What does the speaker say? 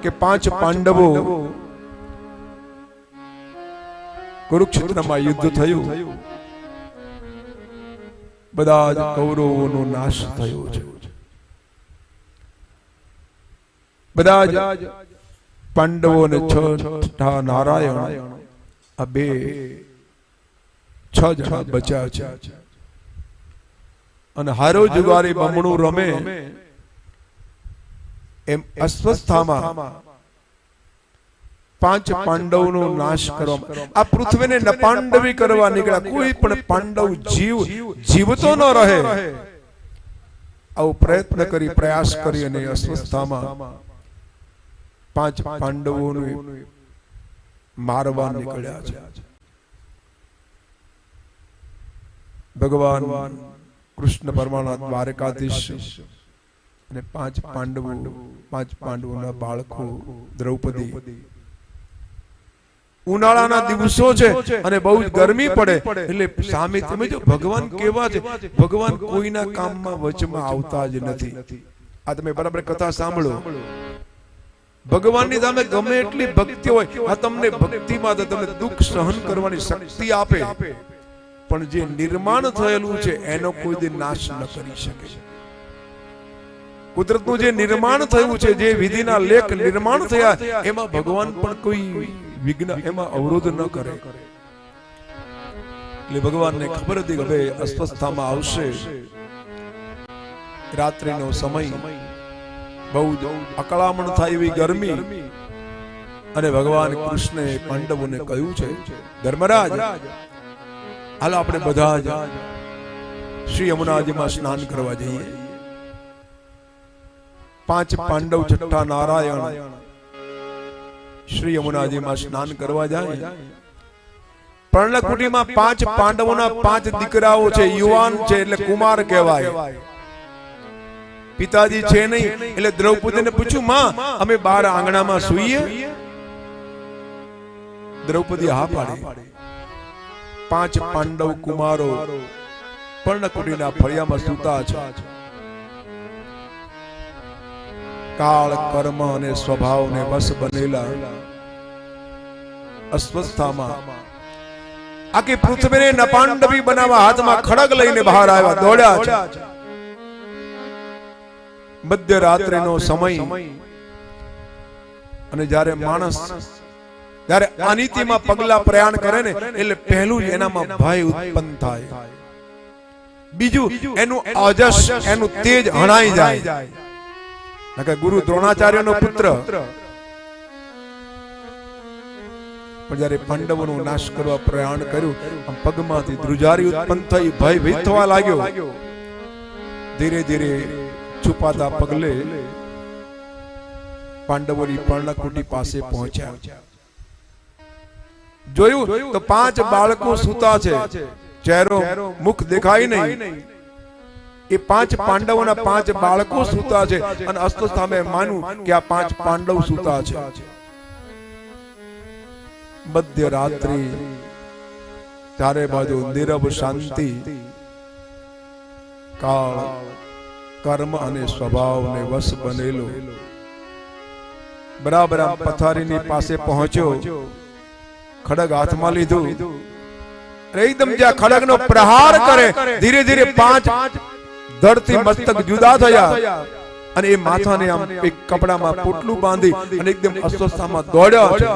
કે 5 પાંડવો કુરુક્ષેત્રમાં યુદ્ધ થયું, બધા જ કૌરવોનો નાશ થયો છે. બધા જ પાંડવોને 6 નારાયણ આ 6 જણા બચ્યા છે. અને હારો જુગારી બમણું રમે એમ અસ્વસ્થામાં 5 પાંડવોનો નાશ કરવા, આ પૃથ્વીને નપાંડવી કરવા નીકળ્યા. કોઈ પણ પાંડવ જીવતો ન રહે આવો પ્રયત્ન કરી, પ્રયાસ કરી અને અસ્વસ્થામાં 5 પાંડવોને મારવા નીકળ્યા છે. ભગવાન કૃષ્ણ પરમાત્મા દ્વારકાધીશ અને 5 પાંડવોના બાળકો, દ્રૌપદી. ઉનાળાના દિવસો છે અને બહુ જ ગરમી પડે એટલે સામે તમે જો ભગવાન કેવા છે, ભગવાન કોઈના કામમાં વચમાં આવતા જ નથી. આ તમે બરાબર કથા સાંભળો. ભગવાનની સામે ગમે એટલી ભક્તિ હોય, આ તમને ભક્તિમાં તમને દુઃખ સહન કરવાની શક્તિ આપે, પણ જે નિર્માણ થયેલું છે એનો કોઈ દી નાશ ન કરી શકે. કુદરતનું જે નિર્માણ થયું છે, જે વિધિના લેખ નિર્માણ થયા, એમાં ભગવાન પણ કોઈ વિઘ્ન, એમાં અવરોધ ન કરે. એટલે ભગવાનને ખબર હતી કે ભાઈ અસ્વસ્થતામાં આવશે. રાત્રિનો સમય, બહુ જ અકળામણ થાય એવી ગરમી, અને ભગવાન કૃષ્ણે પાંડવોને કહ્યું છે, ધર્મરાજ હાલ આપણે બધા જ શ્રી યમુનાજીમાં સ્નાન કરવા જઈએ. 5 પાંડવ 6 નારાયણ શ્રી યમુનાજીમાં સ્નાન કરવા જાય. પર્ણકુટીમાં 5 પાંડવોના 5 દીકરાઓ છે, યુવાન છે એટલે કુમાર કહેવાય. પિતાજી છે નહીં એટલે દ્રૌપદીને પૂછ્યું, માં અમે 12 આંગણામાં સૂઈએ? દ્રૌપદી હા પાડી. 5 પાંડવ કુમારો પર્ણકુટીના ફળિયામાં સૂતા છે. કાળ, કર્મ અને સ્વભાવને વશ બનેલા અસ્વસ્થામાં આખી પૃથ્વીને નપાંડવી બનાવવા હાથમાં ખડગ લઈને બહાર આવ્યા, દોડ્યા છે. મધ્ય રાત્રિનો સમય, અને જ્યારે માણસ જ્યારે અનિતિમાં પગલા પ્રયાણ કરે ને એટલે પહેલું જ એનામાં ભય ઉત્પન્ન થાય, બીજું એનું ઓજસ, એનું તેજ હણાઈ જાય. ગુરુ દ્રોણાચાર્યનો પુત્ર પણ જ્યારે પાંડવોનો નાશ કરવા પ્રયાણ કર્યું, પગમાંથી ધ્રુજારી ઉત્પન્ન થઈ, ભયભીત થવા લાગ્યો. ધીરે ધીરે છુપાતા પગલે પાંડવોની પર્ણકુટી પાસે પહોંચ્યા. જોયું તો 5 બાળકો સૂતા છે, ચહેરો મુખ દેખાય નહીં. એ 5 પાંડવોના 5 બાળકો સૂતા છે, અને અસ્વસ્થામે માનું કે આ 5 પાંડવ સૂતા છે. મધ્ય રાત્રિ, ચારે બાજુ નીરવ શાંતિ. કાળ, કર્મ અને સ્વભાવને વશ બનેલો બરાબર પથારીની પાસે પહોંચ્યો, ખડગ હાથમાં લીધું. એકદમ જ્યાં ખડગનો પ્રહાર કરે, ધીરે ધીરે 5 ધડથી મસ્તક જુદા થયા, અને એ માથાને આમ એક કપડામાં પોટલું બાંધી અને એકદમ અસ્વસ્થતામાં દોડ્યા છે.